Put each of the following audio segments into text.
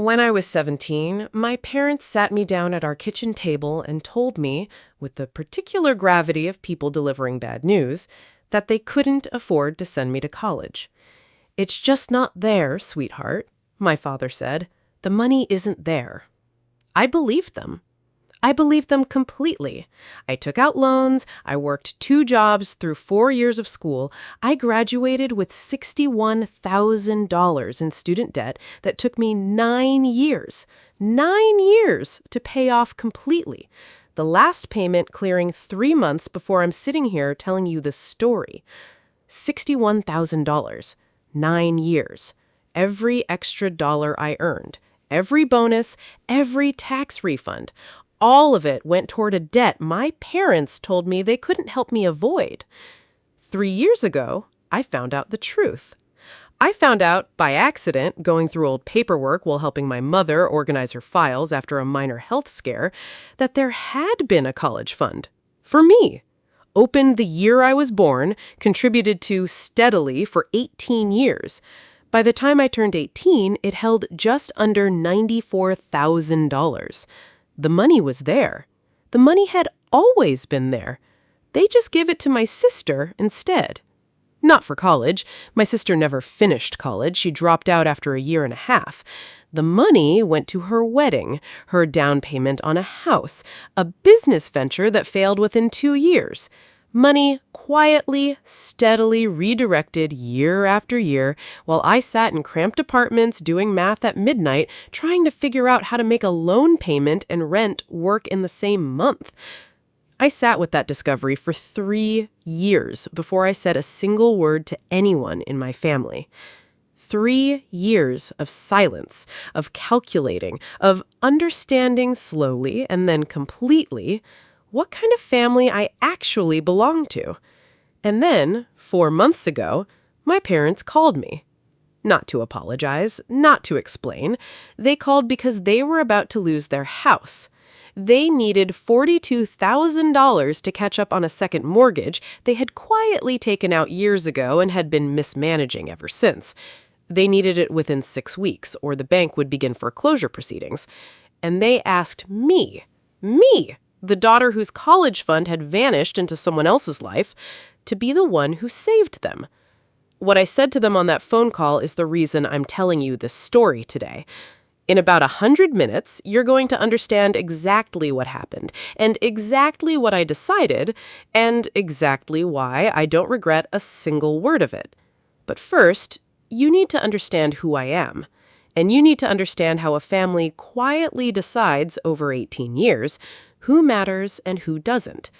When I was 17, my parents sat me down at our kitchen table and told me, with the particular gravity of people delivering bad news, that they couldn't afford to send me to college. "It's just not there, sweetheart," my father said. "The money isn't there." I believed them. I believed them completely. I took out loans, I worked 2 jobs through 4 years of school. I graduated with $61,000 in student debt that took me 9 years. 9 years to pay off completely. The last payment clearing 3 months before I'm sitting here telling you this story. $61,000. 9 years. Every extra dollar I earned. Every bonus, every tax refund. All of it went toward a debt my parents told me they couldn't help me avoid. 3 years ago, I found out the truth. I found out by accident, going through old paperwork while helping my mother organize her files after a minor health scare, that there had been a college fund. For me. Opened the year I was born, contributed to steadily for 18 years. By the time I turned 18, it held just under $94,000. The money was there. The money had always been there. They just gave it to my sister instead. Not for college. My sister never finished college. She dropped out after a year and a half. The money went to her wedding, her down payment on a house, a business venture that failed within 2 years. Money quietly, steadily redirected year after year while I sat in cramped apartments doing math at midnight trying to figure out how to make a loan payment and rent work in the same month. I sat with that discovery for 3 years before I said a single word to anyone in my family. 3 years of silence, of calculating, of understanding slowly and then completely what kind of family I actually belonged to. And then, 4 months ago, my parents called me. Not to apologize, not to explain. They called because they were about to lose their house. They needed $42,000 to catch up on a second mortgage they had quietly taken out years ago and had been mismanaging ever since. They needed it within 6 weeks, or the bank would begin foreclosure proceedings. And they asked me, the daughter whose college fund had vanished into someone else's life, to be the one who saved them. What I said to them on that phone call is the reason I'm telling you this story today. In about 100 minutes, you're going to understand exactly what happened, and exactly what I decided, and exactly why I don't regret a single word of it. But first, you need to understand who I am. And you need to understand how a family quietly decides over 18 years who matters and who doesn't.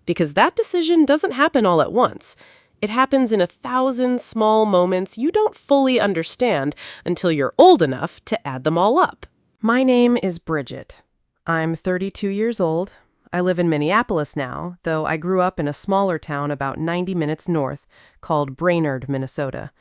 Because that decision doesn't happen all at once. It happens in 1,000 small moments you don't fully understand until you're old enough to add them all up. My name is Bridget. I'm 32 years old. I live in Minneapolis now, though I grew up in a smaller town about 90 minutes north called Brainerd, Minnesota.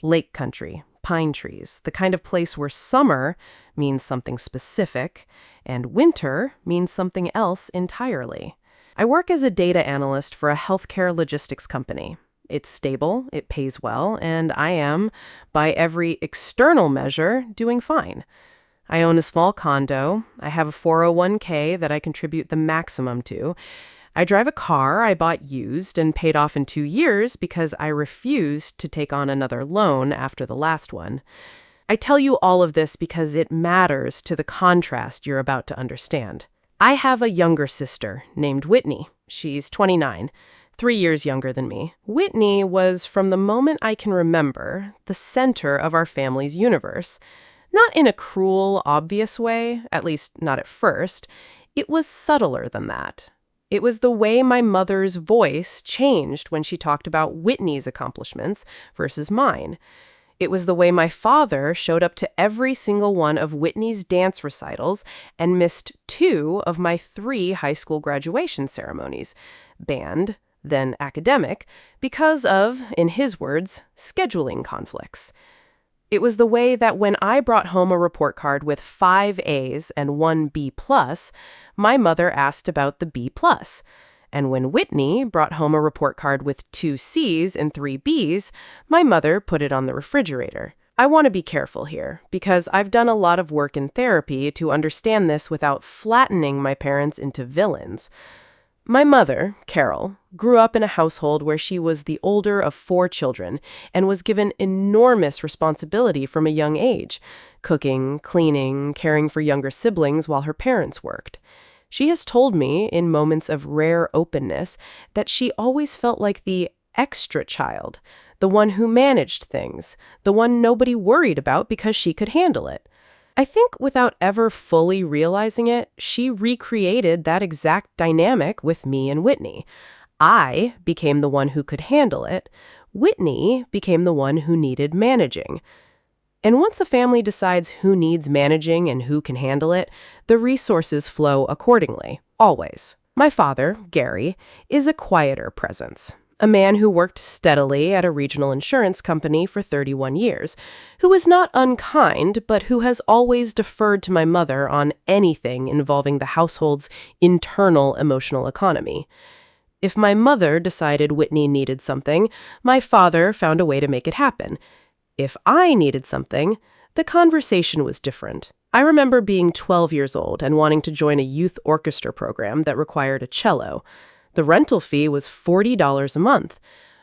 Lake country, pine trees, the kind of place where summer means something specific and winter means something else entirely. I work as a data analyst for a healthcare logistics company. It's stable, it pays well, and I am, by every external measure, doing fine. I own a small condo. I have a 401k that I contribute the maximum to. I drive a car I bought used and paid off in 2 years because I refused to take on another loan after the last one. I tell you all of this because it matters to the contrast you're about to understand. I have a younger sister named Whitney. She's 29, 3 years younger than me. Whitney was, from the moment I can remember, the center of our family's universe. Not in a cruel, obvious way, at least not at first. It was subtler than that. It was the way my mother's voice changed when she talked about Whitney's accomplishments versus mine. It was the way my father showed up to every single one of Whitney's dance recitals and missed 2 of my 3 high school graduation ceremonies, band, then academic, because of, in his words, scheduling conflicts. It was the way that when I brought home a report card with 5 A's and 1 B+, my mother asked about the B+. And when Whitney brought home a report card with 2 C's and 3 B's, my mother put it on the refrigerator. I want to be careful here because I've done a lot of work in therapy to understand this without flattening my parents into villains. My mother, Carol, grew up in a household where she was the older of 4 children and was given enormous responsibility from a young age, cooking, cleaning, caring for younger siblings while her parents worked. She has told me, in moments of rare openness, that she always felt like the extra child, the one who managed things, the one nobody worried about because she could handle it. I think without ever fully realizing it, she recreated that exact dynamic with me and Whitney. I became the one who could handle it. Whitney became the one who needed managing. And once a family decides who needs managing and who can handle it, the resources flow accordingly, always. My father, Gary, is a quieter presence. A man who worked steadily at a regional insurance company for 31 years, who was not unkind, but who has always deferred to my mother on anything involving the household's internal emotional economy. If my mother decided Whitney needed something, my father found a way to make it happen. If I needed something, the conversation was different. I remember being 12 years old and wanting to join a youth orchestra program that required a cello. The rental fee was $40 a month.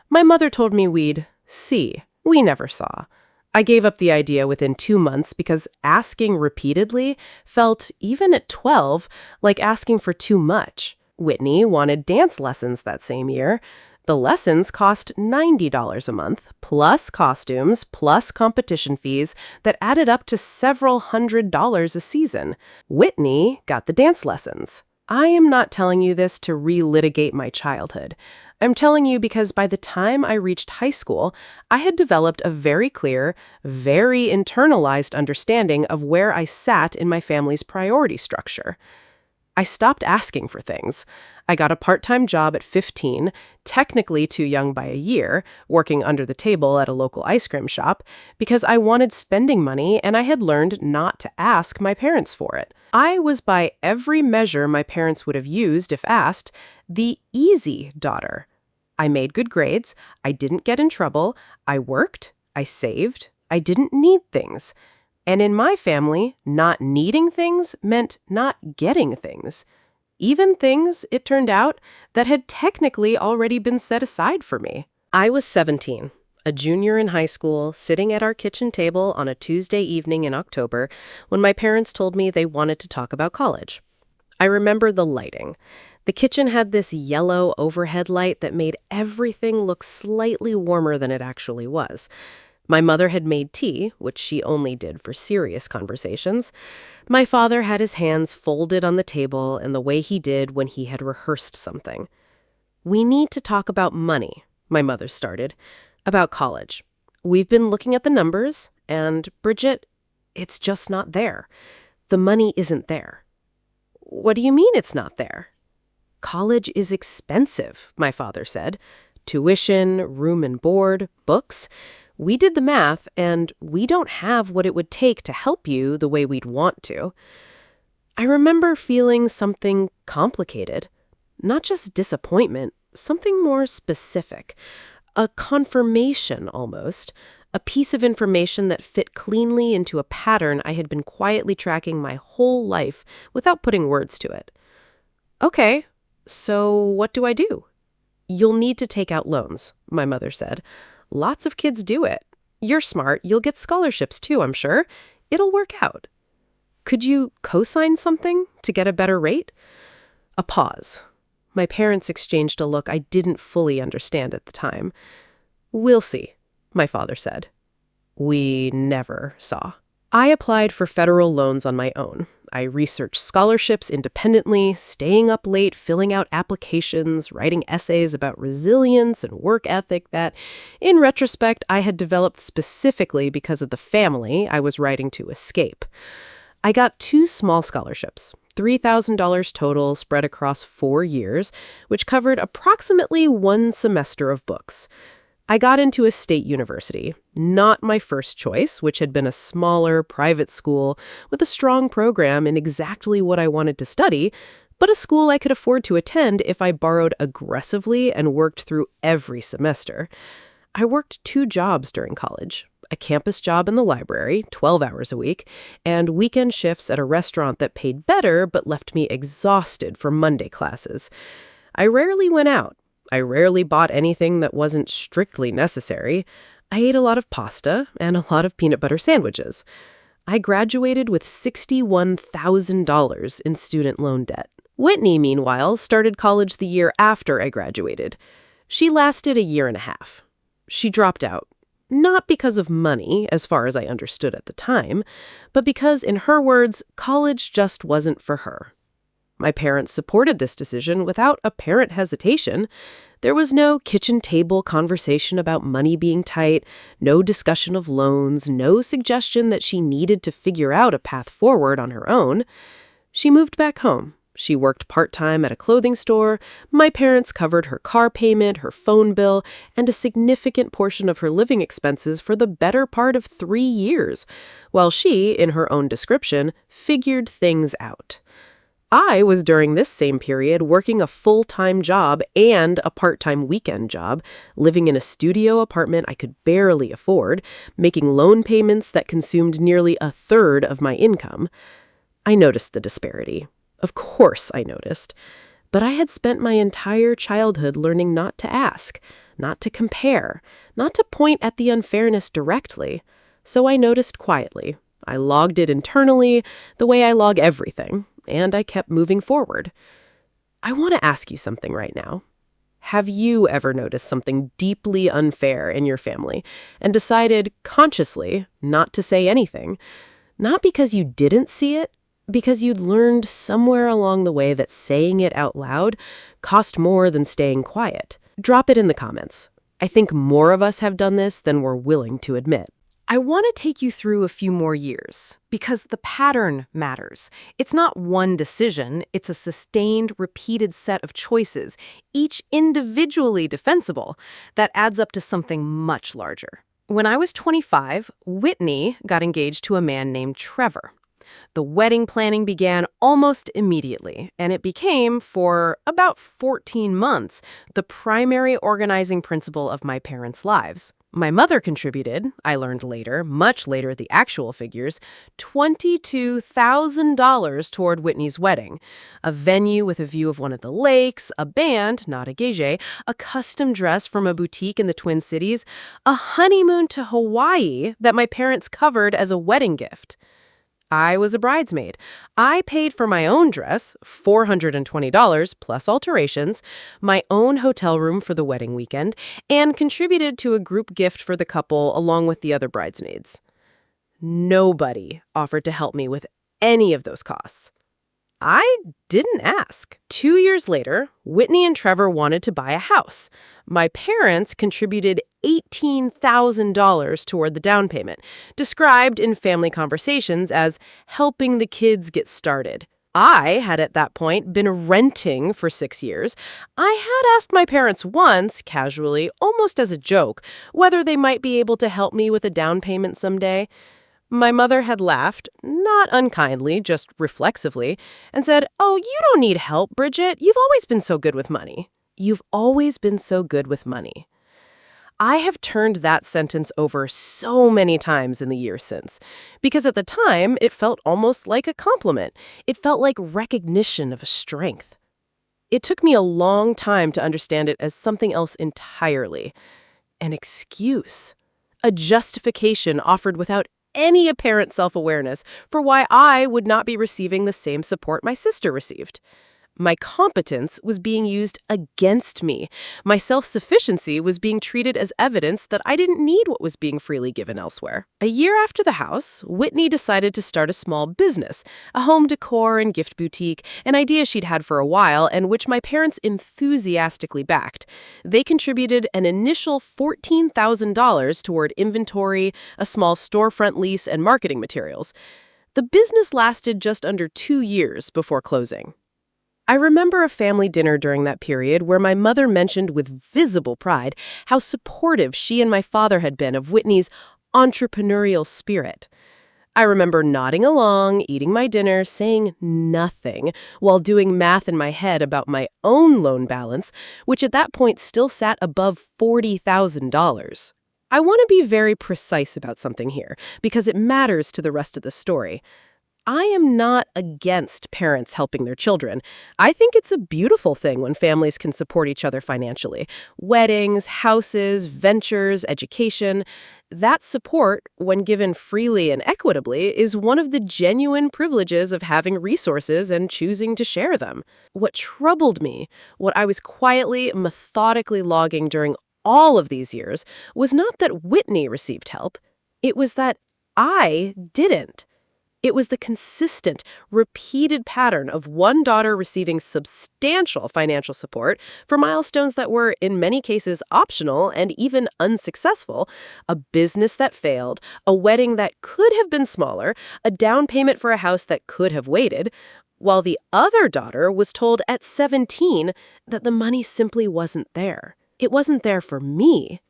My mother told me we'd see. We never saw. I gave up the idea within 2 months because asking repeatedly felt, even at 12, like asking for too much. Whitney wanted dance lessons that same year. The lessons cost $90 a month, plus costumes, plus competition fees that added up to several $100s a season. Whitney got the dance lessons. I am not telling you this to relitigate my childhood. I'm telling you because by the time I reached high school, I had developed a very clear, very internalized understanding of where I sat in my family's priority structure. I stopped asking for things. I got a part-time job at 15, technically too young by a year, working under the table at a local ice cream shop, because I wanted spending money and I had learned not to ask my parents for it. I was, by every measure my parents would have used if asked, the easy daughter. I made good grades, I didn't get in trouble, I worked, I saved, I didn't need things. And in my family, not needing things meant not getting things. Even things, it turned out, that had technically already been set aside for me. I was 17, a junior in high school, sitting at our kitchen table on a Tuesday evening in October when my parents told me they wanted to talk about college. I remember the lighting. The kitchen had this yellow overhead light that made everything look slightly warmer than it actually was. My mother had made tea, which she only did for serious conversations. My father had his hands folded on the table in the way he did when he had rehearsed something. "We need to talk about money," my mother started, "about college. We've been looking at the numbers, and, Bridget, it's just not there. The money isn't there." "What do you mean it's not there?" "College is expensive," my father said. "Tuition, room and board, books. We did the math, and we don't have what it would take to help you the way we'd want to." I remember feeling something complicated. Not just disappointment, something more specific. A confirmation, almost. A piece of information that fit cleanly into a pattern I had been quietly tracking my whole life without putting words to it. "Okay, so what do I do?" "You'll need to take out loans," my mother said. "Lots of kids do it. You're smart. You'll get scholarships too, I'm sure. It'll work out." "Could you co-sign something to get a better rate?" A pause. My parents exchanged a look I didn't fully understand at the time. "We'll see," my father said. We never saw. I applied for federal loans on my own. I researched scholarships independently, staying up late, filling out applications, writing essays about resilience and work ethic that, in retrospect, I had developed specifically because of the family I was writing to escape. I got 2 small scholarships, $3,000 total spread across 4 years, which covered approximately 1 semester of books. I got into a state university, not my first choice, which had been a smaller, private school with a strong program in exactly what I wanted to study, but a school I could afford to attend if I borrowed aggressively and worked through every semester. I worked 2 jobs during college, a campus job in the library, 12 hours a week, and weekend shifts at a restaurant that paid better but left me exhausted for Monday classes. I rarely went out. I rarely bought anything that wasn't strictly necessary. I ate a lot of pasta and a lot of peanut butter sandwiches. I graduated with $61,000 in student loan debt. Whitney, meanwhile, started college the year after I graduated. She lasted a year and a half. She dropped out, not because of money, as far as I understood at the time, but because, in her words, college just wasn't for her. My parents supported this decision without apparent hesitation. There was no kitchen table conversation about money being tight, no discussion of loans, no suggestion that she needed to figure out a path forward on her own. She moved back home. She worked part-time at a clothing store. My parents covered her car payment, her phone bill, and a significant portion of her living expenses for the better part of 3 years, while she, in her own description, figured things out. I was during this same period working a full-time job and a part-time weekend job, living in a studio apartment I could barely afford, making loan payments that consumed nearly a third of my income. I noticed the disparity. Of course I noticed. But I had spent my entire childhood learning not to ask, not to compare, not to point at the unfairness directly. So I noticed quietly. I logged it internally, the way I log everything, and I kept moving forward. I want to ask you something right now. Have you ever noticed something deeply unfair in your family and decided consciously not to say anything? Not because you didn't see it, because you'd learned somewhere along the way that saying it out loud cost more than staying quiet. Drop it in the comments. I think more of us have done this than we're willing to admit. I want to take you through a few more years, because the pattern matters. It's not one decision, it's a sustained, repeated set of choices, each individually defensible, that adds up to something much larger. When I was 25, Whitney got engaged to a man named Trevor. The wedding planning began almost immediately, and it became, for about 14 months, the primary organizing principle of my parents' lives. My mother contributed, I learned later, much later the actual figures, $22,000 toward Whitney's wedding. A venue with a view of one of the lakes, a band, not a gage, a custom dress from a boutique in the Twin Cities, a honeymoon to Hawaii that my parents covered as a wedding gift. I was a bridesmaid. I paid for my own dress, $420 plus alterations, my own hotel room for the wedding weekend, and contributed to a group gift for the couple along with the other bridesmaids. Nobody offered to help me with any of those costs. I didn't ask. 2 years later, Whitney and Trevor wanted to buy a house. My parents contributed $18,000 toward the down payment, described in family conversations as helping the kids get started. I had at that point been renting for 6 years. I had asked my parents once, casually, almost as a joke, whether they might be able to help me with a down payment someday. My mother had laughed, not unkindly, just reflexively, and said, "Oh, you don't need help, Bridget. You've always been so good with money." You've always been so good with money. I have turned that sentence over so many times in the years since, because at the time, it felt almost like a compliment. It felt like recognition of a strength. It took me a long time to understand it as something else entirely. An excuse. A justification offered without any apparent self-awareness for why I would not be receiving the same support my sister received. My competence was being used against me. My self-sufficiency was being treated as evidence that I didn't need what was being freely given elsewhere. A year after the house, Whitney decided to start a small business, a home decor and gift boutique, an idea she'd had for a while and which my parents enthusiastically backed. They contributed an initial $14,000 toward inventory, a small storefront lease, and marketing materials. The business lasted just under 2 years before closing. I remember a family dinner during that period where my mother mentioned with visible pride how supportive she and my father had been of Whitney's entrepreneurial spirit. I remember nodding along, eating my dinner, saying nothing, while doing math in my head about my own loan balance, which at that point still sat above $40,000. I want to be very precise about something here, because it matters to the rest of the story. I am not against parents helping their children. I think it's a beautiful thing when families can support each other financially. Weddings, houses, ventures, education. That support, when given freely and equitably, is one of the genuine privileges of having resources and choosing to share them. What troubled me, what I was quietly, methodically logging during all of these years, was not that Whitney received help. It was that I didn't. It was the consistent, repeated pattern of one daughter receiving substantial financial support for milestones that were, in many cases, optional and even unsuccessful, a business that failed, a wedding that could have been smaller, a down payment for a house that could have waited, while the other daughter was told at 17 that the money simply wasn't there. It wasn't there for me.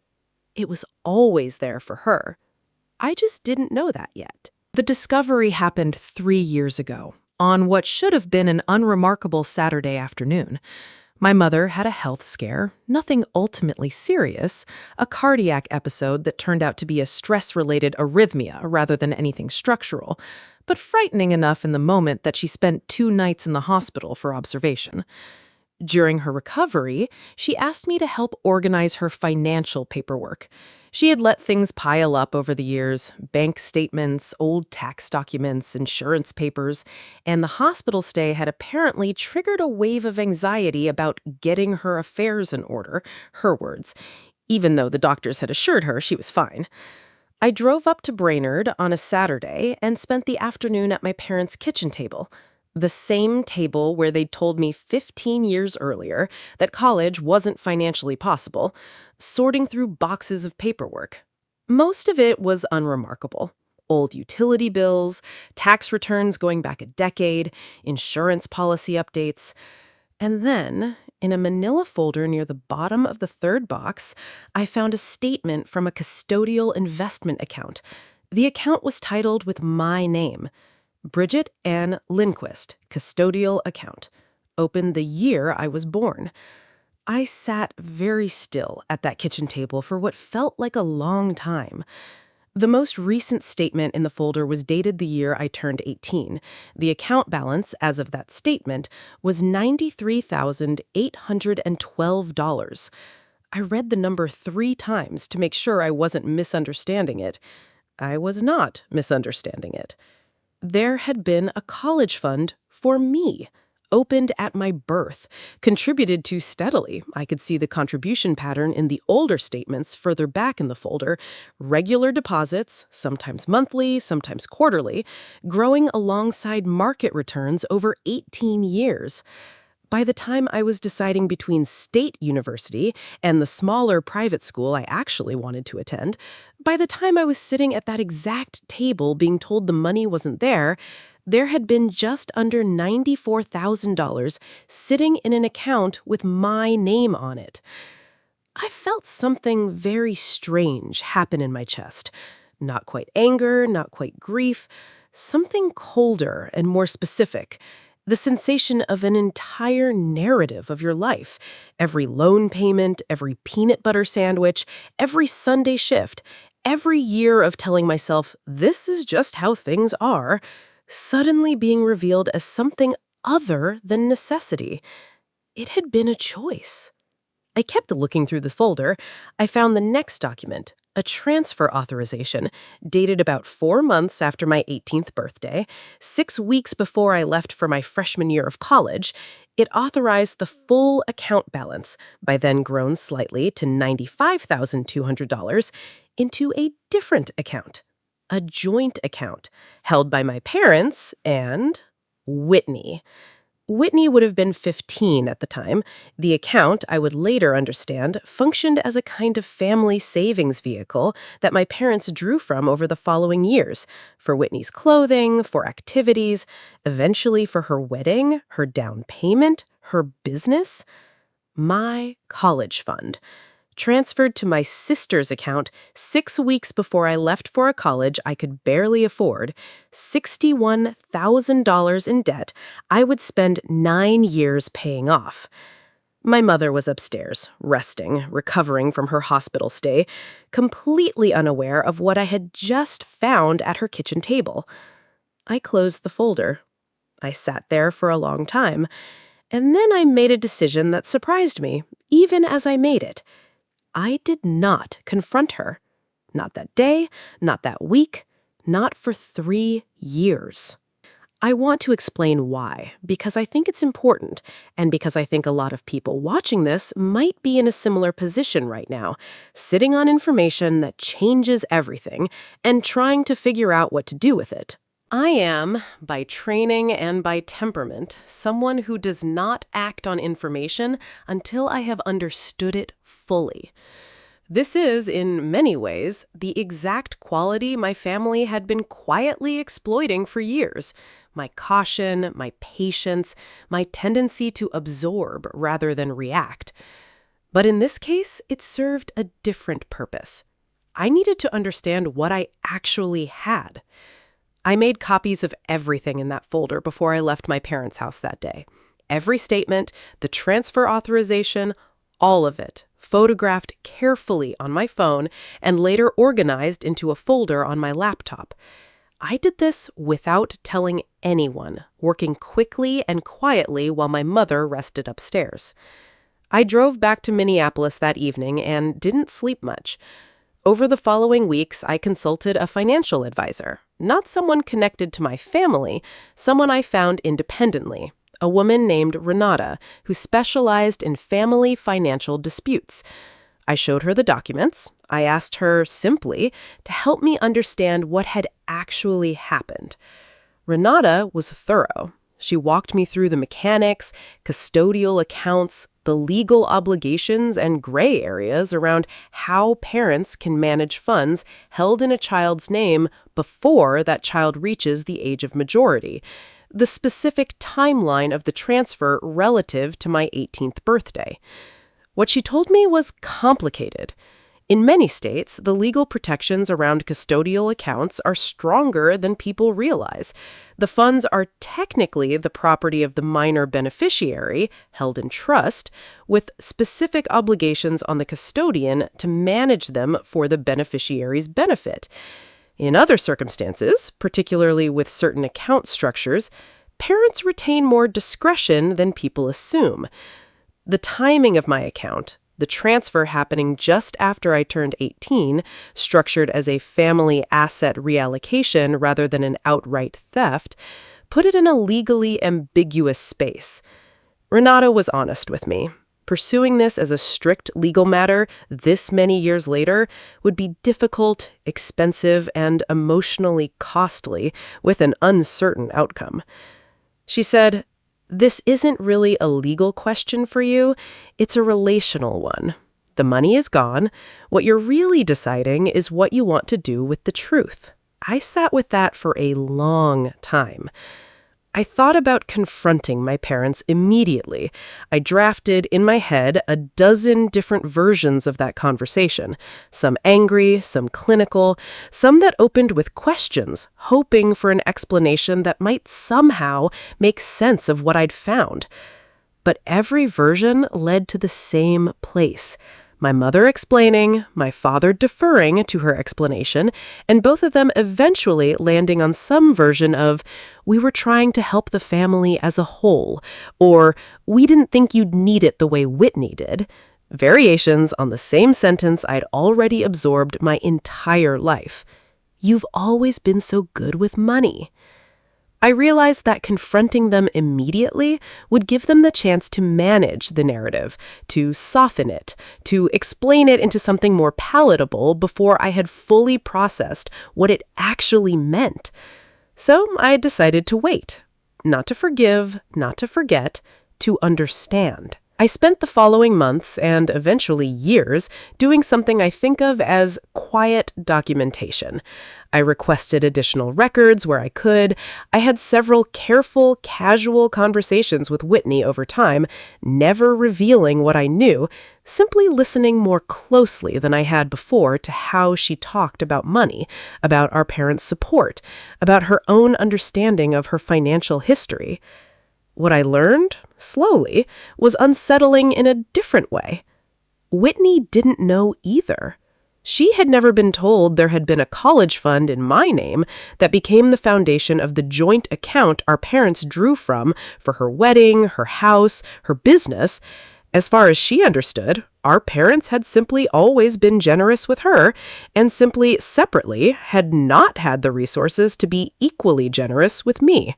It was always there for her. I just didn't know that yet. The discovery happened 3 years ago, on what should have been an unremarkable Saturday afternoon. My mother had a health scare, nothing ultimately serious, a cardiac episode that turned out to be a stress-related arrhythmia rather than anything structural, but frightening enough in the moment that she spent 2 nights in the hospital for observation. During her recovery, she asked me to help organize her financial paperwork. She had let things pile up over the years, bank statements, old tax documents, insurance papers, and the hospital stay had apparently triggered a wave of anxiety about getting her affairs in order, her words, even though the doctors had assured her she was fine. I drove up to Brainerd on a Saturday and spent the afternoon at my parents' kitchen table. The same table where they'd told me 15 years earlier that college wasn't financially possible, sorting through boxes of paperwork. Most of it was unremarkable. Old utility bills, tax returns going back a decade, insurance policy updates. And then, in a manila folder near the bottom of the third box, I found a statement from a custodial investment account. The account was titled with my name. Bridget Ann Lindquist, custodial account. Opened the year I was born. I sat very still at that kitchen table for what felt like a long time. The most recent statement in the folder was dated the year I turned 18. The account balance, as of that statement, was $93,812. I read the number 3 times to make sure I wasn't misunderstanding it. I was not misunderstanding it. There had been a college fund for me, opened at my birth, contributed to steadily. I could see the contribution pattern in the older statements further back in the folder, regular deposits, sometimes monthly, sometimes quarterly, growing alongside market returns over 18 years. By the time I was deciding between State University and the smaller private school I actually wanted to attend, by the time I was sitting at that exact table being told the money wasn't there, there had been just under $94,000 sitting in an account with my name on it. I felt something very strange happen in my chest. Not quite anger, not quite grief, something colder and more specific. The sensation of an entire narrative of your life. Every loan payment, every peanut butter sandwich, every Sunday shift, every year of telling myself, this is just how things are, suddenly being revealed as something other than necessity. It had been a choice. I kept looking through this folder. I found the next document, a transfer authorization, dated about 4 months after my 18th birthday, 6 weeks before I left for my freshman year of college. It authorized the full account balance, by then grown slightly to $95,200, into a different account, a joint account, held by my parents and Whitney. Whitney would have been 15 at the time. The account, I would later understand, functioned as a kind of family savings vehicle that my parents drew from over the following years, for Whitney's clothing, for activities, eventually for her wedding, her down payment, her business. My college fund. Transferred to my sister's account 6 weeks before I left for a college I could barely afford, $61,000 in debt I would spend 9 years paying off. My mother was upstairs, resting, recovering from her hospital stay, completely unaware of what I had just found at her kitchen table. I closed the folder. I sat there for a long time, and then I made a decision that surprised me, even as I made it. I did not confront her. Not that day, not that week, not for 3 years. I want to explain why, because I think it's important, and because I think a lot of people watching this might be in a similar position right now, sitting on information that changes everything and trying to figure out what to do with it. I am, by training and by temperament, someone who does not act on information until I have understood it fully. This is, in many ways, the exact quality my family had been quietly exploiting for years. My caution, my patience, my tendency to absorb rather than react. But in this case, it served a different purpose. I needed to understand what I actually had. I made copies of everything in that folder before I left my parents' house that day. Every statement, the transfer authorization, all of it, photographed carefully on my phone and later organized into a folder on my laptop. I did this without telling anyone, working quickly and quietly while my mother rested upstairs. I drove back to Minneapolis that evening and didn't sleep much. Over the following weeks, I consulted a financial advisor, not someone connected to my family, someone I found independently, a woman named Renata, who specialized in family financial disputes. I showed her the documents. I asked her simply to help me understand what had actually happened. Renata was thorough. She walked me through the mechanics, custodial accounts, the legal obligations and gray areas around how parents can manage funds held in a child's name before that child reaches the age of majority, the specific timeline of the transfer relative to my 18th birthday. What she told me was complicated. In many states, the legal protections around custodial accounts are stronger than people realize. The funds are technically the property of the minor beneficiary, held in trust, with specific obligations on the custodian to manage them for the beneficiary's benefit. In other circumstances, particularly with certain account structures, parents retain more discretion than people assume. The timing of my account, the transfer happening just after I turned 18, structured as a family asset reallocation rather than an outright theft, put it in a legally ambiguous space. Renata was honest with me. Pursuing this as a strict legal matter this many years later would be difficult, expensive, and emotionally costly, with an uncertain outcome. She said, "This isn't really a legal question for you, it's a relational one. The money is gone. What you're really deciding is what you want to do with the truth." I sat with that for a long time. I thought about confronting my parents immediately. I drafted in my head a dozen different versions of that conversation, some angry, some clinical, some that opened with questions, hoping for an explanation that might somehow make sense of what I'd found. But every version led to the same place. My mother explaining, my father deferring to her explanation, and both of them eventually landing on some version of, "We were trying to help the family as a whole," or "We didn't think you'd need it the way Whitney did." Variations on the same sentence I'd already absorbed my entire life. "You've always been so good with money." I realized that confronting them immediately would give them the chance to manage the narrative, to soften it, to explain it into something more palatable before I had fully processed what it actually meant. So I decided to wait. Not to forgive, not to forget, to understand. I spent the following months and eventually years doing something I think of as quiet documentation. I requested additional records where I could. I had several careful, casual conversations with Whitney over time, never revealing what I knew, simply listening more closely than I had before to how she talked about money, about our parents' support, about her own understanding of her financial history. What I learned, slowly, was unsettling in a different way. Whitney didn't know either. She had never been told there had been a college fund in my name that became the foundation of the joint account our parents drew from for her wedding, her house, her business. As far as she understood, our parents had simply always been generous with her, and simply, separately, had not had the resources to be equally generous with me.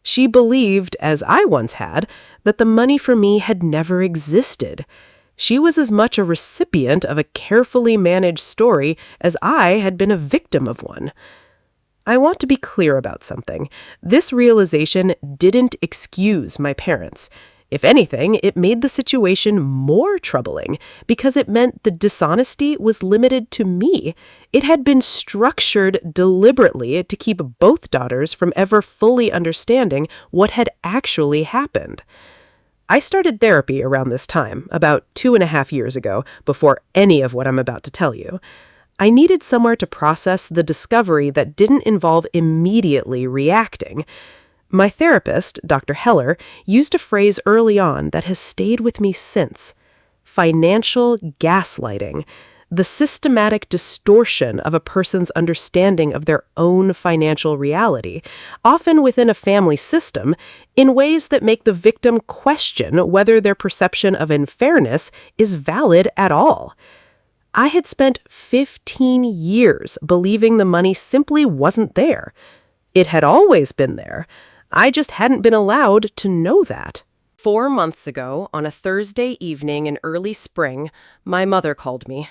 She believed, as I once had, that the money for me had never existed. She was as much a recipient of a carefully managed story as I had been a victim of one. I want to be clear about something. This realization didn't excuse my parents. If anything, it made the situation more troubling because it meant the dishonesty was limited to me. It had been structured deliberately to keep both daughters from ever fully understanding what had actually happened. I started therapy around this time, about 2.5 years ago, before any of what I'm about to tell you. I needed somewhere to process the discovery that didn't involve immediately reacting. My therapist, Dr. Heller, used a phrase early on that has stayed with me since: financial gaslighting, the systematic distortion of a person's understanding of their own financial reality, often within a family system, in ways that make the victim question whether their perception of unfairness is valid at all. I had spent 15 years believing the money simply wasn't there. It had always been there. I just hadn't been allowed to know that. 4 months ago, on a Thursday evening in early spring, my mother called me.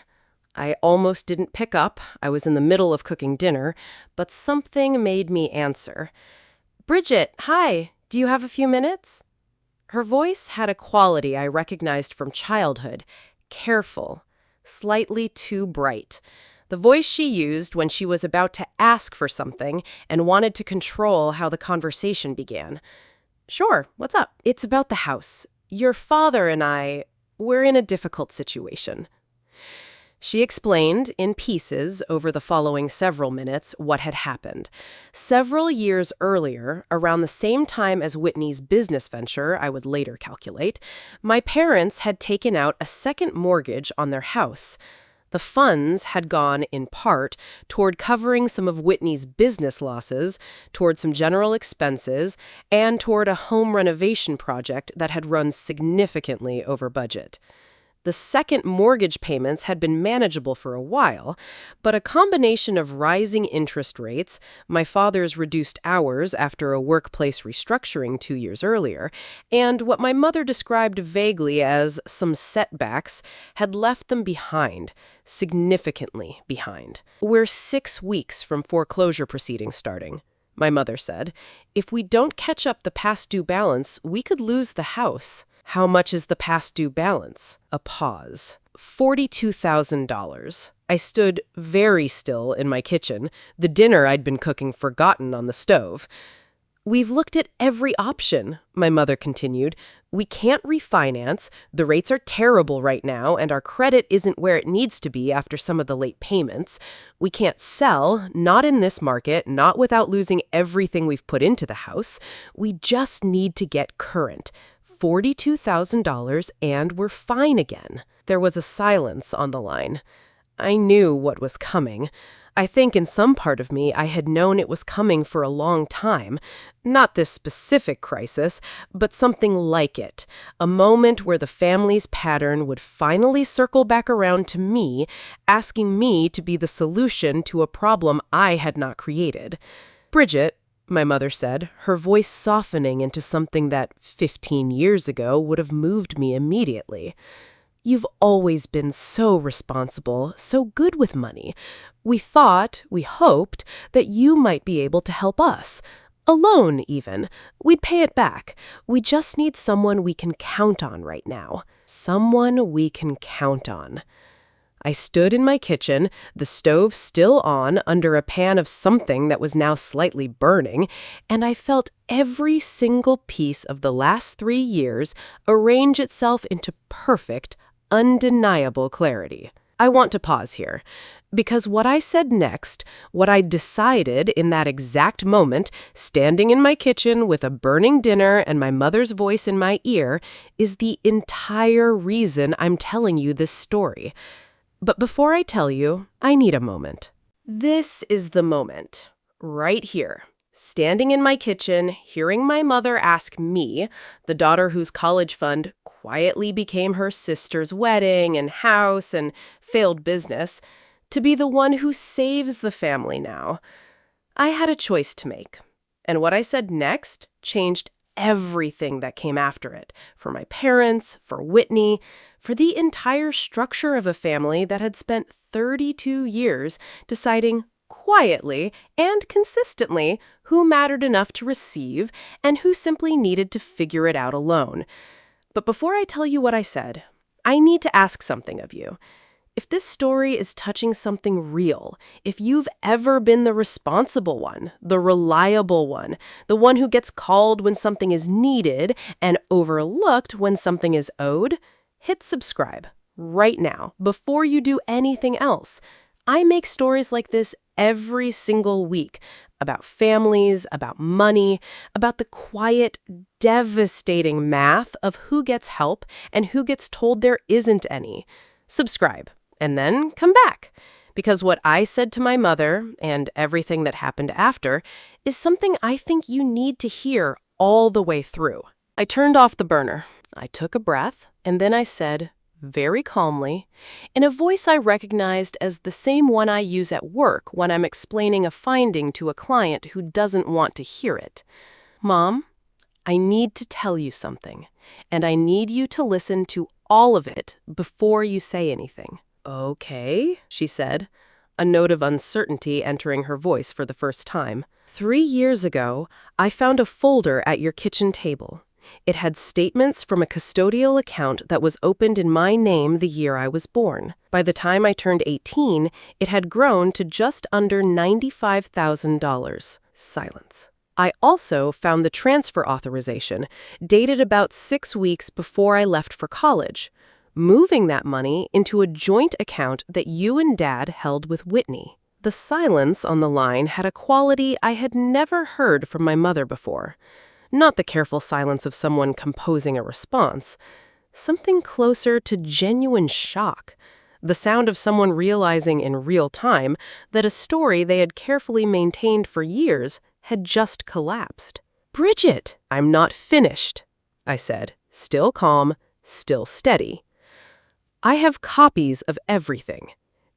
I almost didn't pick up. I was in the middle of cooking dinner, but something made me answer. "Bridget, hi, do you have a few minutes?" Her voice had a quality I recognized from childhood: careful, slightly too bright. The voice she used when she was about to ask for something and wanted to control how the conversation began. "Sure, what's up?" "It's about the house. Your father and we're in a difficult situation." She explained, in pieces, over the following several minutes, what had happened. Several years earlier, around the same time as Whitney's business venture, I would later calculate, my parents had taken out a second mortgage on their house. The funds had gone, in part, toward covering some of Whitney's business losses, toward some general expenses, and toward a home renovation project that had run significantly over budget. The second mortgage payments had been manageable for a while, but a combination of rising interest rates, my father's reduced hours after a workplace restructuring 2 years earlier, and what my mother described vaguely as some setbacks had left them behind, significantly behind. "We're 6 weeks from foreclosure proceedings starting," my mother said. "If we don't catch up the past due balance, we could lose the house." "How much is the past due balance?" A pause. $42,000. I stood very still in my kitchen, the dinner I'd been cooking forgotten on the stove. "We've looked at every option," my mother continued. "We can't refinance, the rates are terrible right now, and our credit isn't where it needs to be after some of the late payments. We can't sell, not in this market, not without losing everything we've put into the house. We just need to get current. $42,000 and we're fine again." There was a silence on the line. I knew what was coming. I think in some part of me I had known it was coming for a long time. Not this specific crisis, but something like it. A moment where the family's pattern would finally circle back around to me, asking me to be the solution to a problem I had not created. "Bridget," my mother said, her voice softening into something that 15 years ago would have moved me immediately. "You've always been so responsible, so good with money. We hoped, that you might be able to help us. A loan, even. We'd pay it back. We just need someone we can count on right now. Someone we can count on." I stood in my kitchen, the stove still on, under a pan of something that was now slightly burning, and I felt every single piece of the last 3 years arrange itself into perfect, undeniable clarity. I want to pause here. Because what I said next, what I decided in that exact moment, standing in my kitchen with a burning dinner and my mother's voice in my ear, is the entire reason I'm telling you this story. But before I tell you, I need a moment. This is the moment, right here. Standing in my kitchen, hearing my mother ask me, the daughter whose college fund quietly became her sister's wedding and house and failed business, to be the one who saves the family now. I had a choice to make. And what I said next changed everything that came after it. For my parents, for Whitney, for the entire structure of a family that had spent 32 years deciding quietly and consistently who mattered enough to receive and who simply needed to figure it out alone. But before I tell you what I said, I need to ask something of you. If this story is touching something real, if you've ever been the responsible one, the reliable one, the one who gets called when something is needed and overlooked when something is owed, hit subscribe right now before you do anything else. I make stories like this every single week about families, about money, about the quiet, devastating math of who gets help and who gets told there isn't any. Subscribe. And then come back, because what I said to my mother and everything that happened after is something I think you need to hear all the way through. I turned off the burner. I took a breath, and then I said, very calmly, in a voice I recognized as the same one I use at work when I'm explaining a finding to a client who doesn't want to hear it, "Mom, I need to tell you something, and I need you to listen to all of it before you say anything." "Okay," she said, a note of uncertainty entering her voice for the first time. "3 years ago, I found a folder at your kitchen table. It had statements from a custodial account that was opened in my name the year I was born. By the time I turned 18, it had grown to just under $95,000. Silence. I also found the transfer authorization, dated about 6 weeks before I left for college, moving that money into a joint account that you and Dad held with Whitney." The silence on the line had a quality I had never heard from my mother before. Not the careful silence of someone composing a response. Something closer to genuine shock. The sound of someone realizing in real time that a story they had carefully maintained for years had just collapsed. "Bridget, I'm not finished," I said, still calm, still steady. "I have copies of everything.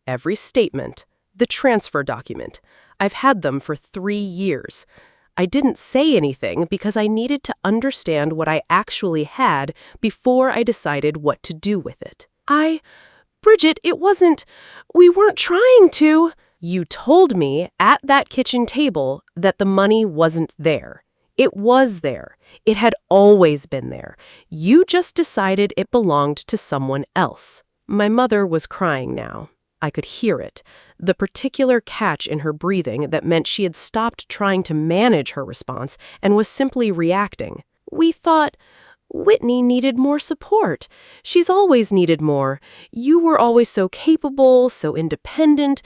Every statement, the transfer document. I've had them for 3 years. I didn't say anything because I needed to understand what I actually had before I decided what to do with it." "Bridget, we weren't trying to." "You told me at that kitchen table that the money wasn't there. It was there. It had always been there. You just decided it belonged to someone else." My mother was crying now. I could hear it, the particular catch in her breathing that meant she had stopped trying to manage her response and was simply reacting. "We thought Whitney needed more support. She's always needed more. You were always so capable, so independent.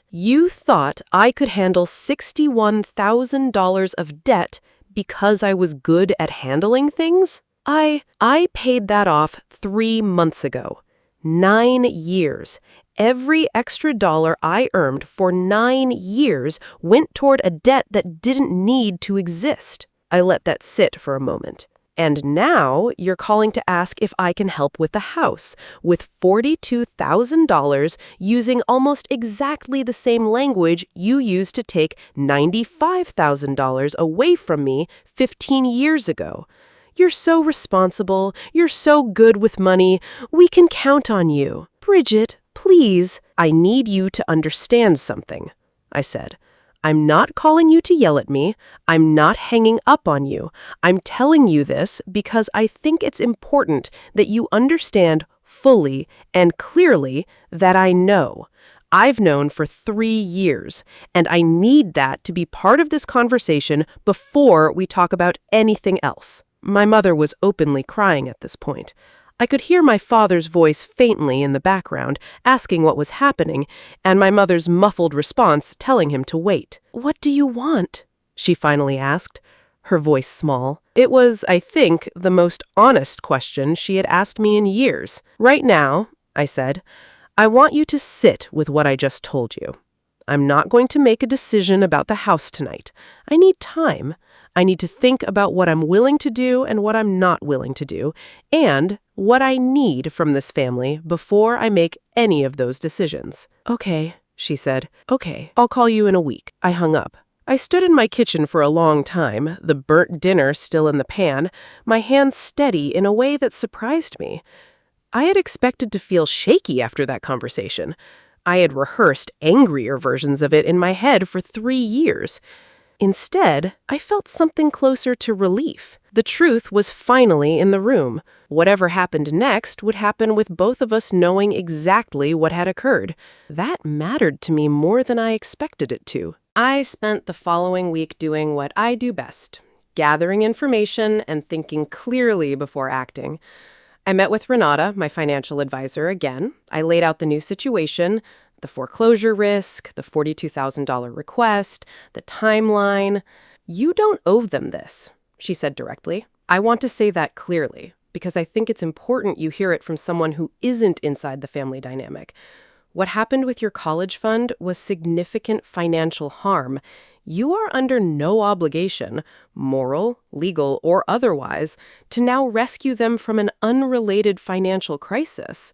You thought I could handle $61,000 of debt because I was good at handling things? I paid that off 3 months ago. 9 years. Every extra dollar I earned for 9 years went toward a debt that didn't need to exist." I let that sit for a moment. "And now you're calling to ask if I can help with the house, with $42,000 using almost exactly the same language you used to take $95,000 away from me 15 years ago. You're so responsible. You're so good with money. We can count on you." "Bridget, please, I need you to understand something," I said. "I'm not calling you to yell at me. I'm not hanging up on you. I'm telling you this because I think it's important that you understand fully and clearly that I know. I've known for 3 years, and I need that to be part of this conversation before we talk about anything else." My mother was openly crying at this point. I could hear my father's voice faintly in the background, asking what was happening, and my mother's muffled response telling him to wait. "What do you want?" she finally asked, her voice small. It was, I think, the most honest question she had asked me in years. "Right now," I said, "I want you to sit with what I just told you. I'm not going to make a decision about the house tonight. I need time. I need to think about what I'm willing to do and what I'm not willing to do, and what I need from this family before I make any of those decisions." "Okay," she said. "Okay, I'll call you in a week." I hung up. I stood in my kitchen for a long time, the burnt dinner still in the pan, my hands steady in a way that surprised me. I had expected to feel shaky after that conversation. I had rehearsed angrier versions of it in my head for 3 years. Instead, I felt something closer to relief. The truth was finally in the room. Whatever happened next would happen with both of us knowing exactly what had occurred. That mattered to me more than I expected it to. I spent the following week doing what I do best, gathering information and thinking clearly before acting. I met with Renata, my financial advisor, again. I laid out the new situation, the foreclosure risk, the $42,000 request, the timeline. "You don't owe them this," she said directly. "I want to say that clearly, because I think it's important you hear it from someone who isn't inside the family dynamic. What happened with your college fund was significant financial harm. You are under no obligation, moral, legal, or otherwise, to now rescue them from an unrelated financial crisis."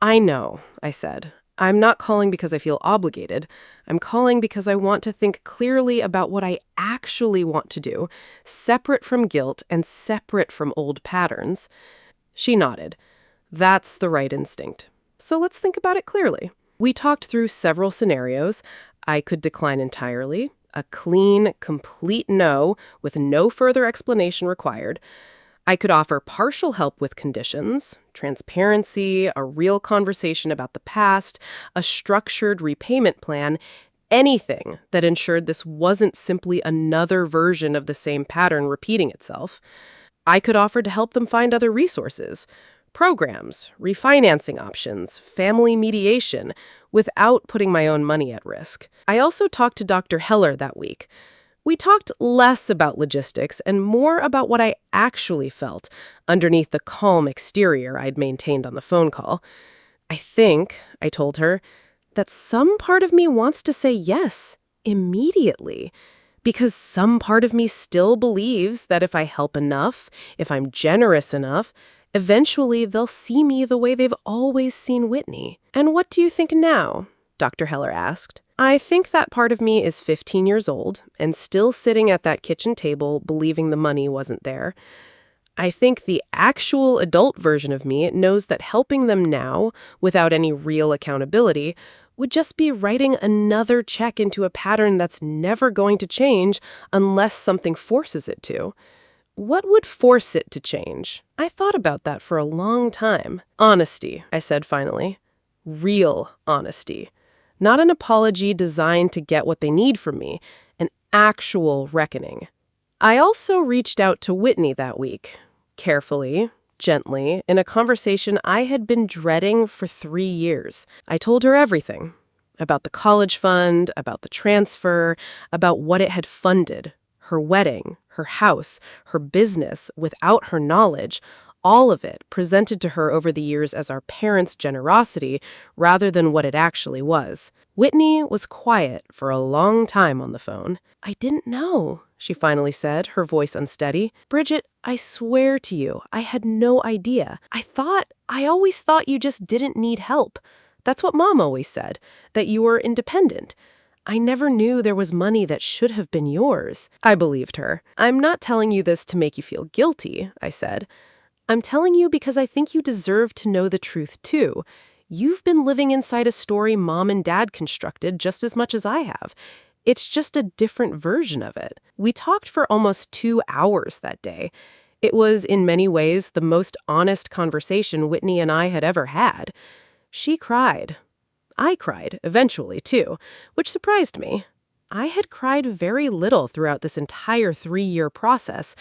"I know," I said. "I'm not calling because I feel obligated. I'm calling because I want to think clearly about what I actually want to do, separate from guilt and separate from old patterns." She nodded. "That's the right instinct. So let's think about it clearly." We talked through several scenarios. I could decline entirely, a clean, complete no with no further explanation required. I could offer partial help with conditions, transparency, a real conversation about the past, a structured repayment plan, anything that ensured this wasn't simply another version of the same pattern repeating itself. I could offer to help them find other resources, programs, refinancing options, family mediation, without putting my own money at risk. I also talked to Dr. Heller that week. We talked less about logistics and more about what I actually felt underneath the calm exterior I'd maintained on the phone call. "I think," I told her, "that some part of me wants to say yes, immediately, because some part of me still believes that if I help enough, if I'm generous enough, eventually they'll see me the way they've always seen Whitney." "And what do you think now?" Dr. Heller asked. "I think that part of me is 15 years old and still sitting at that kitchen table believing the money wasn't there. I think the actual adult version of me knows that helping them now, without any real accountability, would just be writing another check into a pattern that's never going to change unless something forces it to." What would force it to change? I thought about that for a long time. "Honesty," I said finally. "Real honesty. Not an apology designed to get what they need from me, an actual reckoning." I also reached out to Whitney that week, carefully, gently, in a conversation I had been dreading for 3 years. I told her everything. About the college fund, about the transfer, about what it had funded. Her wedding, her house, her business, without her knowledge, all of it presented to her over the years as our parents' generosity rather than what it actually was. Whitney was quiet for a long time on the phone. "I didn't know," she finally said, her voice unsteady. "Bridget, I swear to you, I had no idea. I always thought you just didn't need help. That's what Mom always said, that you were independent. I never knew there was money that should have been yours." I believed her. "I'm not telling you this to make you feel guilty," I said. "I'm telling you because I think you deserve to know the truth, too. You've been living inside a story Mom and Dad constructed just as much as I have. It's just a different version of it." We talked for almost 2 hours that day. It was, in many ways, the most honest conversation Whitney and I had ever had. She cried. I cried, eventually, too, which surprised me. I had cried very little throughout this entire 3-year process,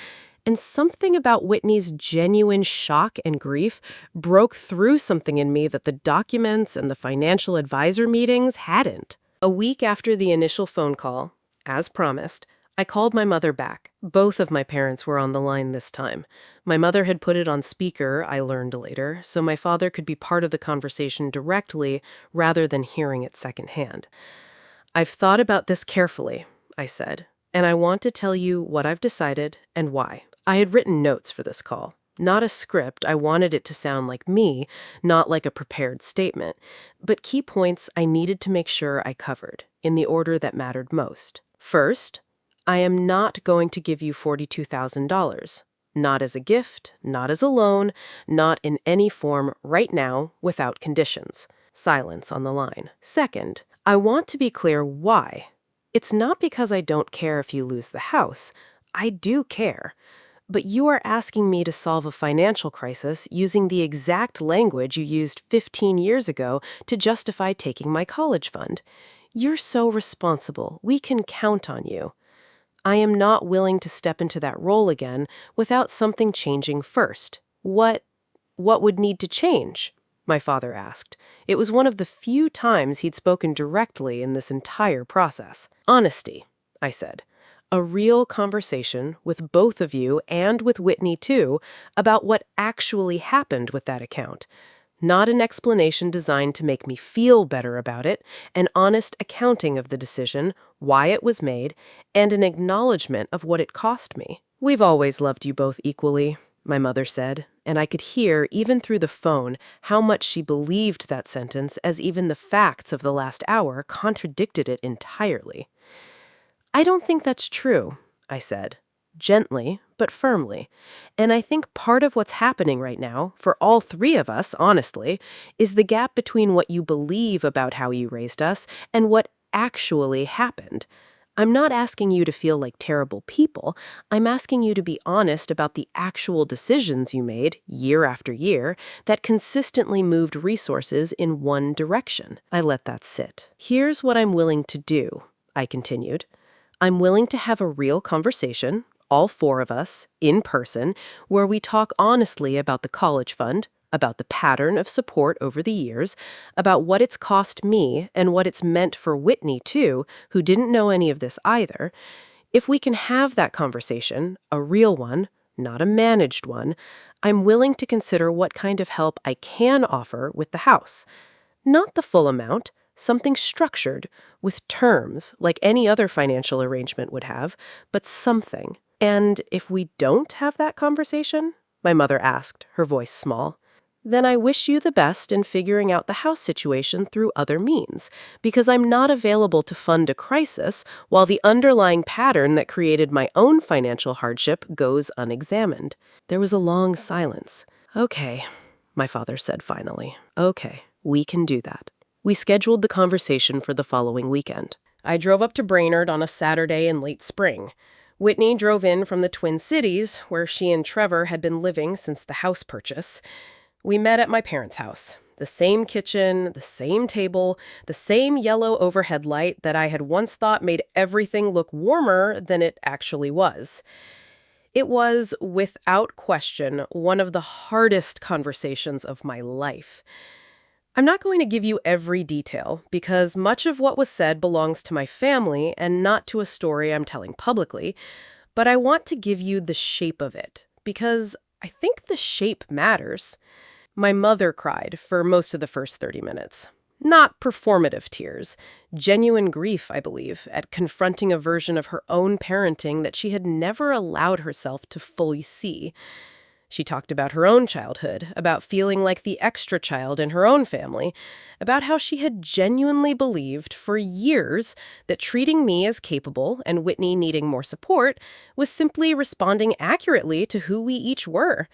And something about Whitney's genuine shock and grief broke through something in me that the documents and the financial advisor meetings hadn't. A week after the initial phone call, as promised, I called my mother back. Both of my parents were on the line this time. My mother had put it on speaker, I learned later, so my father could be part of the conversation directly rather than hearing it secondhand. "I've thought about this carefully," I said, "and I want to tell you what I've decided and why." I had written notes for this call. Not a script, I wanted it to sound like me, not like a prepared statement, but key points I needed to make sure I covered, in the order that mattered most. First, I am not going to give you $42,000. Not as a gift, not as a loan, not in any form right now without conditions. Silence on the line. Second, I want to be clear why. It's not because I don't care if you lose the house. I do care. But you are asking me to solve a financial crisis using the exact language you used 15 years ago to justify taking my college fund. You're so responsible. We can count on you. I am not willing to step into that role again without something changing first. What would need to change? My father asked. It was one of the few times he'd spoken directly in this entire process. Honesty, I said. A real conversation with both of you and with Whitney too about what actually happened with that account. Not an explanation designed to make me feel better about it, an honest accounting of the decision, why it was made, and an acknowledgement of what it cost me. "We've always loved you both equally," my mother said, and I could hear, even through the phone, how much she believed that sentence, as even the facts of the last hour contradicted it entirely. "I don't think that's true," I said, gently but firmly. "And I think part of what's happening right now, for all three of us, honestly, is the gap between what you believe about how you raised us and what actually happened. I'm not asking you to feel like terrible people. I'm asking you to be honest about the actual decisions you made, year after year, that consistently moved resources in one direction." I let that sit. "Here's what I'm willing to do," I continued. "I'm willing to have a real conversation, all four of us, in person, where we talk honestly about the college fund, about the pattern of support over the years, about what it's cost me and what it's meant for Whitney, too, who didn't know any of this either. If we can have that conversation, a real one, not a managed one, I'm willing to consider what kind of help I can offer with the house. Not the full amount, something structured, with terms, like any other financial arrangement would have, but something. And if we don't have that conversation," my mother asked, her voice small, "then I wish you the best in figuring out the house situation through other means, because I'm not available to fund a crisis while the underlying pattern that created my own financial hardship goes unexamined." There was a long silence. "Okay," my father said finally. "Okay, we can do that." We scheduled the conversation for the following weekend. I drove up to Brainerd on a Saturday in late spring. Whitney drove in from the Twin Cities, where she and Trevor had been living since the house purchase. We met at my parents' house. The same kitchen, the same table, the same yellow overhead light that I had once thought made everything look warmer than it actually was. It was, without question, one of the hardest conversations of my life. I'm not going to give you every detail, because much of what was said belongs to my family and not to a story I'm telling publicly, but I want to give you the shape of it, because I think the shape matters. My mother cried for most of the first 30 minutes. Not performative tears, genuine grief, I believe, at confronting a version of her own parenting that she had never allowed herself to fully see. She talked about her own childhood, about feeling like the extra child in her own family, about how she had genuinely believed for years that treating me as capable and Whitney needing more support was simply responding accurately to who we each were.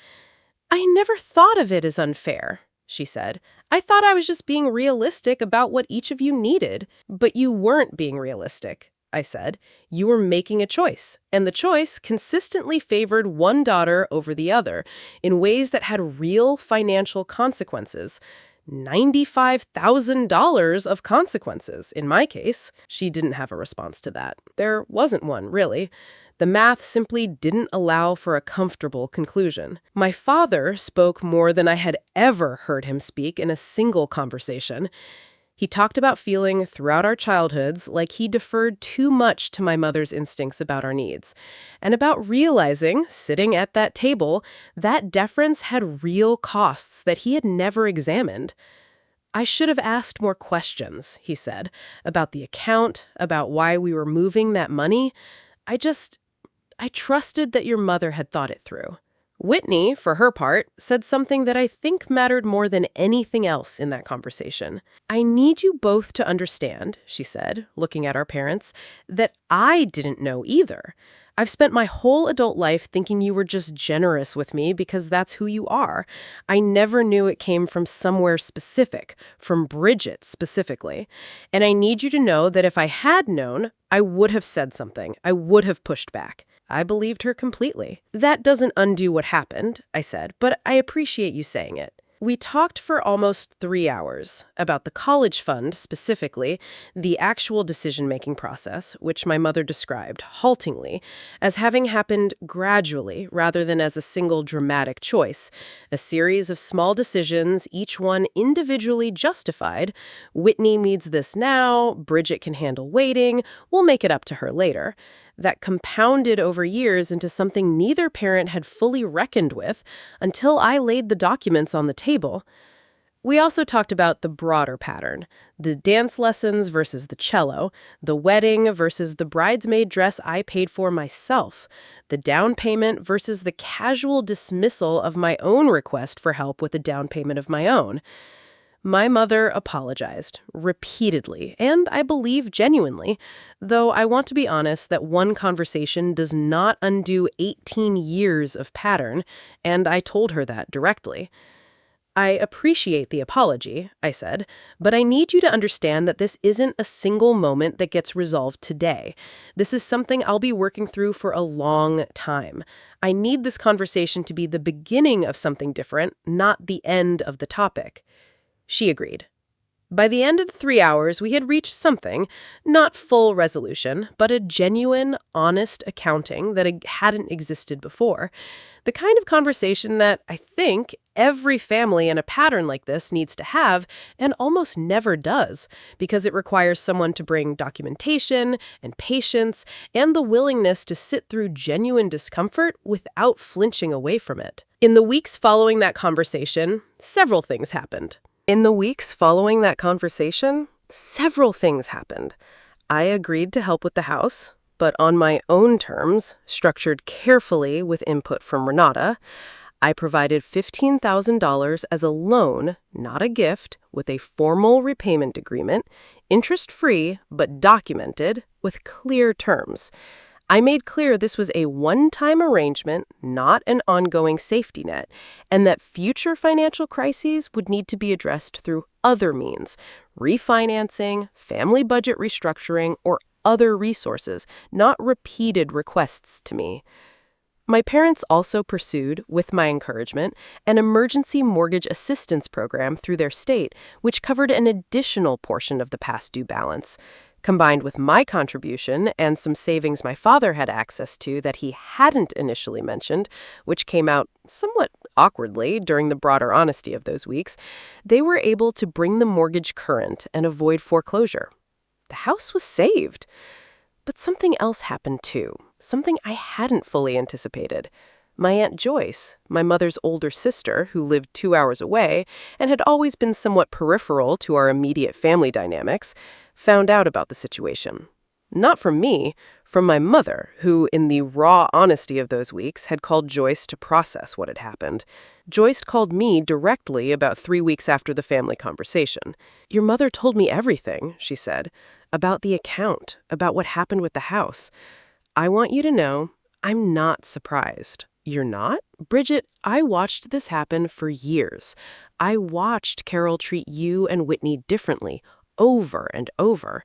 "I never thought of it as unfair," she said. "I thought I was just being realistic about what each of you needed." "But you weren't being realistic," I said. "You were making a choice, and the choice consistently favored one daughter over the other in ways that had real financial consequences. $95,000 of consequences, in my case." She didn't have a response to that. There wasn't one, really. The math simply didn't allow for a comfortable conclusion. My father spoke more than I had ever heard him speak in a single conversation. He talked about feeling throughout our childhoods like he deferred too much to my mother's instincts about our needs, and about realizing, sitting at that table, that deference had real costs that he had never examined. I should have asked more questions, he said, about the account, about why we were moving that money. I trusted that your mother had thought it through. Whitney, for her part, said something that I think mattered more than anything else in that conversation. I need you both to understand, she said, looking at our parents, that I didn't know either. I've spent my whole adult life thinking you were just generous with me because that's who you are. I never knew it came from somewhere specific, from Bridget specifically. And I need you to know that if I had known, I would have said something. I would have pushed back. I believed her completely. That doesn't undo what happened, I said, but I appreciate you saying it. We talked for almost 3 hours about the college fund specifically, the actual decision-making process, which my mother described, haltingly, as having happened gradually rather than as a single dramatic choice, a series of small decisions, each one individually justified. Whitney needs this now, Bridget can handle waiting, we'll make it up to her later. That compounded over years into something neither parent had fully reckoned with until I laid the documents on the table. We also talked about the broader pattern, the dance lessons versus the cello, the wedding versus the bridesmaid dress I paid for myself, the down payment versus the casual dismissal of my own request for help with a down payment of my own. My mother apologized, repeatedly, and I believe genuinely, though I want to be honest that one conversation does not undo 18 years of pattern, and I told her that directly. I appreciate the apology, I said, but I need you to understand that this isn't a single moment that gets resolved today. This is something I'll be working through for a long time. I need this conversation to be the beginning of something different, not the end of the topic. She agreed. By the end of the 3 hours, we had reached something, not full resolution, but a genuine, honest accounting that hadn't existed before. The kind of conversation that I think every family in a pattern like this needs to have and almost never does, because it requires someone to bring documentation and patience and the willingness to sit through genuine discomfort without flinching away from it. In the weeks following that conversation, several things happened. I agreed to help with the house, but on my own terms, structured carefully with input from Renata. I provided $15,000 as a loan, not a gift, with a formal repayment agreement, interest-free but documented, with clear terms. I made clear this was a one-time arrangement, not an ongoing safety net, and that future financial crises would need to be addressed through other means, refinancing, family budget restructuring, or other resources, not repeated requests to me. My parents also pursued, with my encouragement, an emergency mortgage assistance program through their state, which covered an additional portion of the past due balance. Combined with my contribution and some savings my father had access to that he hadn't initially mentioned, which came out somewhat awkwardly during the broader honesty of those weeks, they were able to bring the mortgage current and avoid foreclosure. The house was saved. But something else happened too, something I hadn't fully anticipated. My Aunt Joyce, my mother's older sister who lived 2 hours away and had always been somewhat peripheral to our immediate family dynamics, found out about the situation. Not from me, from my mother, who, in the raw honesty of those weeks, had called Joyce to process what had happened. Joyce called me directly about 3 weeks after the family conversation. "Your mother told me everything," she said, "about the account, about what happened with the house. I want you to know, I'm not surprised." "You're not?" "Bridget, I watched this happen for years. I watched Carol treat you and Whitney differently, over and over.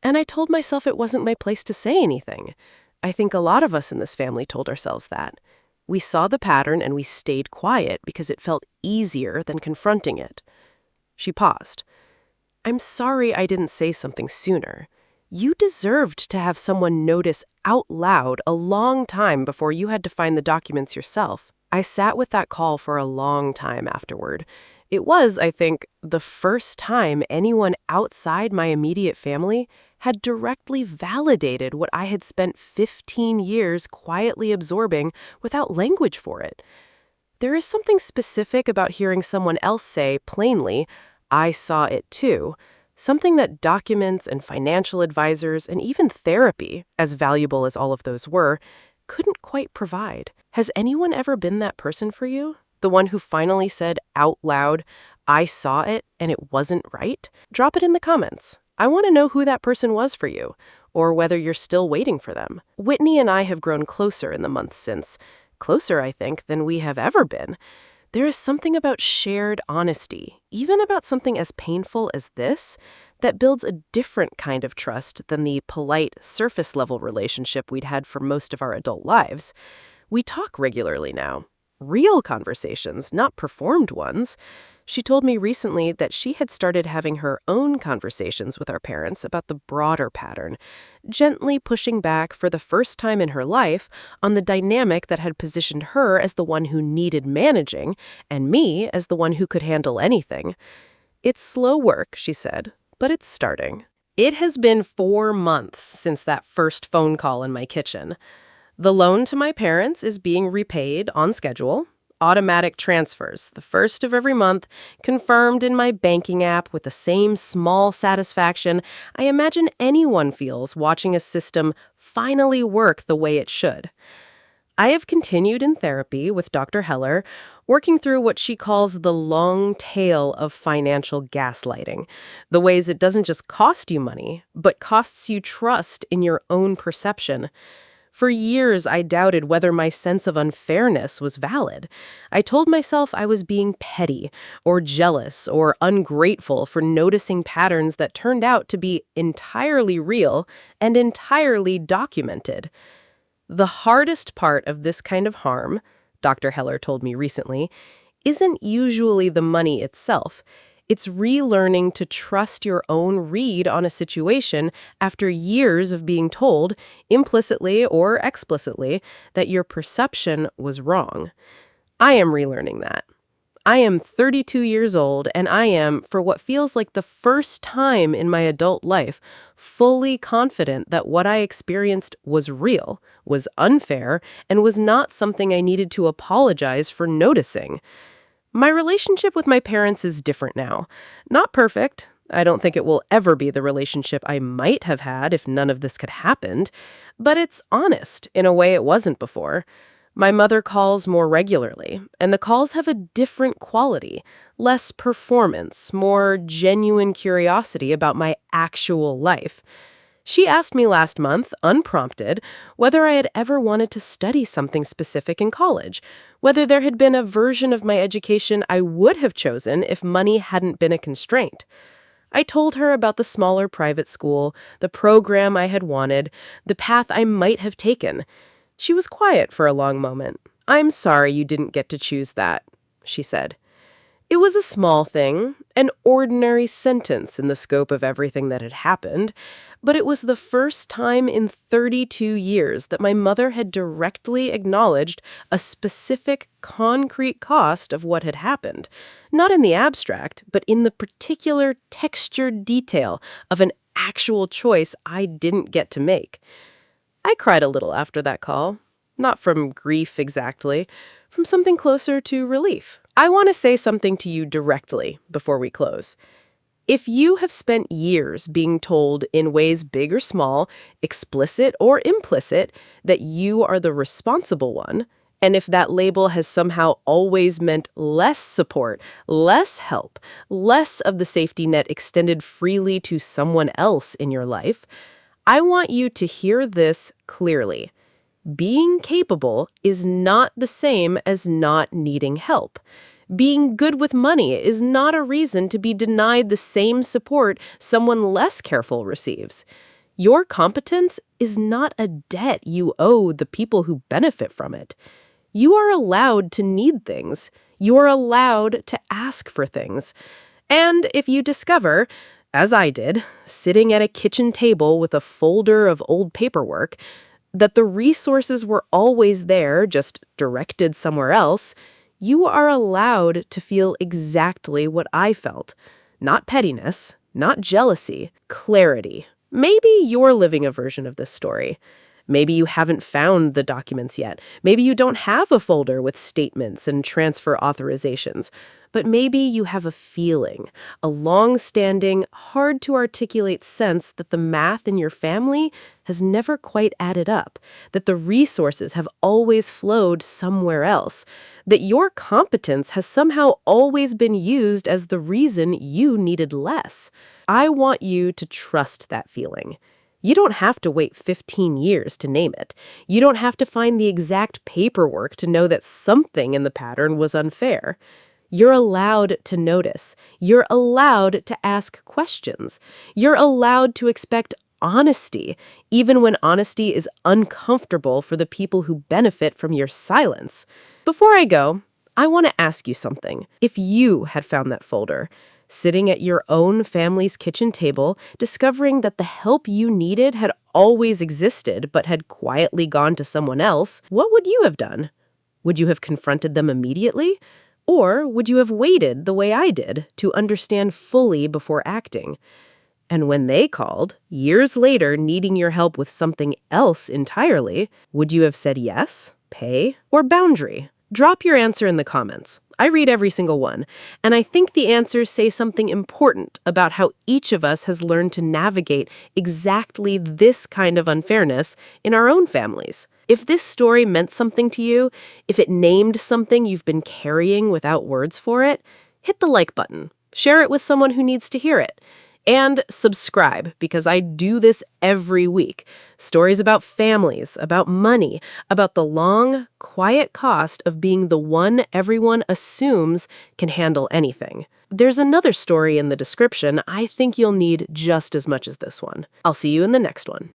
And I told myself it wasn't my place to say anything. I think a lot of us in this family told ourselves that. We saw the pattern and we stayed quiet because it felt easier than confronting it." She paused. "I'm sorry I didn't say something sooner. You deserved to have someone notice out loud a long time before you had to find the documents yourself. I sat with that call for a long time afterward. It was, I think, the first time anyone outside my immediate family had directly validated what I had spent 15 years quietly absorbing without language for it. There is something specific about hearing someone else say plainly, "I saw it too," something that documents and financial advisors and even therapy, as valuable as all of those were, couldn't quite provide. Has anyone ever been that person for you? The one who finally said out loud, "I saw it and it wasn't right"? Drop it in the comments. I want to know who that person was for you, or whether you're still waiting for them. Whitney and I have grown closer in the months since. Closer, I think, than we have ever been. There is something about shared honesty, even about something as painful as this, that builds a different kind of trust than the polite, surface-level relationship we'd had for most of our adult lives. We talk regularly now. Real conversations, not performed ones. She told me recently that she had started having her own conversations with our parents about the broader pattern, gently pushing back for the first time in her life on the dynamic that had positioned her as the one who needed managing and me as the one who could handle anything. It's slow work, she said, but it's starting. It has been 4 months since that first phone call in my kitchen. The loan to my parents is being repaid on schedule. Automatic transfers, the first of every month, confirmed in my banking app with the same small satisfaction I imagine anyone feels watching a system finally work the way it should. I have continued in therapy with Dr. Heller, working through what she calls the long tail of financial gaslighting, the ways it doesn't just cost you money, but costs you trust in your own perception. For years, I doubted whether my sense of unfairness was valid. I told myself I was being petty, or jealous, or ungrateful for noticing patterns that turned out to be entirely real and entirely documented. The hardest part of this kind of harm, Dr. Heller told me recently, isn't usually the money itself. It's relearning to trust your own read on a situation after years of being told, implicitly or explicitly, that your perception was wrong. I am relearning that. I am 32 years old, and I am, for what feels like the first time in my adult life, fully confident that what I experienced was real, was unfair, and was not something I needed to apologize for noticing. My relationship with my parents is different now. Not perfect. I don't think it will ever be the relationship I might have had if none of this had happened, but it's honest in a way it wasn't before. My mother calls more regularly, and the calls have a different quality, less performance, more genuine curiosity about my actual life. She asked me last month, unprompted, whether I had ever wanted to study something specific in college, whether there had been a version of my education I would have chosen if money hadn't been a constraint. I told her about the smaller private school, the program I had wanted, the path I might have taken. She was quiet for a long moment. "I'm sorry you didn't get to choose that," she said. It was a small thing, an ordinary sentence in the scope of everything that had happened, but it was the first time in 32 years that my mother had directly acknowledged a specific, concrete cost of what had happened, not in the abstract, but in the particular textured detail of an actual choice I didn't get to make. I cried a little after that call, not from grief exactly, from something closer to relief. I want to say something to you directly before we close. If you have spent years being told in ways big or small, explicit or implicit, that you are the responsible one, and if that label has somehow always meant less support, less help, less of the safety net extended freely to someone else in your life, I want you to hear this clearly. Being capable is not the same as not needing help. Being good with money is not a reason to be denied the same support someone less careful receives. Your competence is not a debt you owe the people who benefit from it. You are allowed to need things. You are allowed to ask for things. And if you discover as I did, sitting at a kitchen table with a folder of old paperwork, that the resources were always there, just directed somewhere else, you are allowed to feel exactly what I felt. Not pettiness, not jealousy, clarity. Maybe you're living a version of this story. Maybe you haven't found the documents yet. Maybe you don't have a folder with statements and transfer authorizations. But maybe you have a feeling, a long-standing, hard-to-articulate sense that the math in your family has never quite added up, that the resources have always flowed somewhere else, that your competence has somehow always been used as the reason you needed less. I want you to trust that feeling. You don't have to wait 15 years to name it. You don't have to find the exact paperwork to know that something in the pattern was unfair. You're allowed to notice. You're allowed to ask questions. You're allowed to expect honesty, even when honesty is uncomfortable for the people who benefit from your silence. Before I go, I want to ask you something. If you had found that folder, sitting at your own family's kitchen table, discovering that the help you needed had always existed but had quietly gone to someone else, what would you have done? Would you have confronted them immediately? Or would you have waited the way I did to understand fully before acting? And when they called, years later needing your help with something else entirely, would you have said yes, pay, or boundary? Drop your answer in the comments. I read every single one, and I think the answers say something important about how each of us has learned to navigate exactly this kind of unfairness in our own families. If this story meant something to you, if it named something you've been carrying without words for it, hit the like button, share it with someone who needs to hear it, and subscribe, because I do this every week. Stories about families, about money, about the long, quiet cost of being the one everyone assumes can handle anything. There's another story in the description I think you'll need just as much as this one. I'll see you in the next one.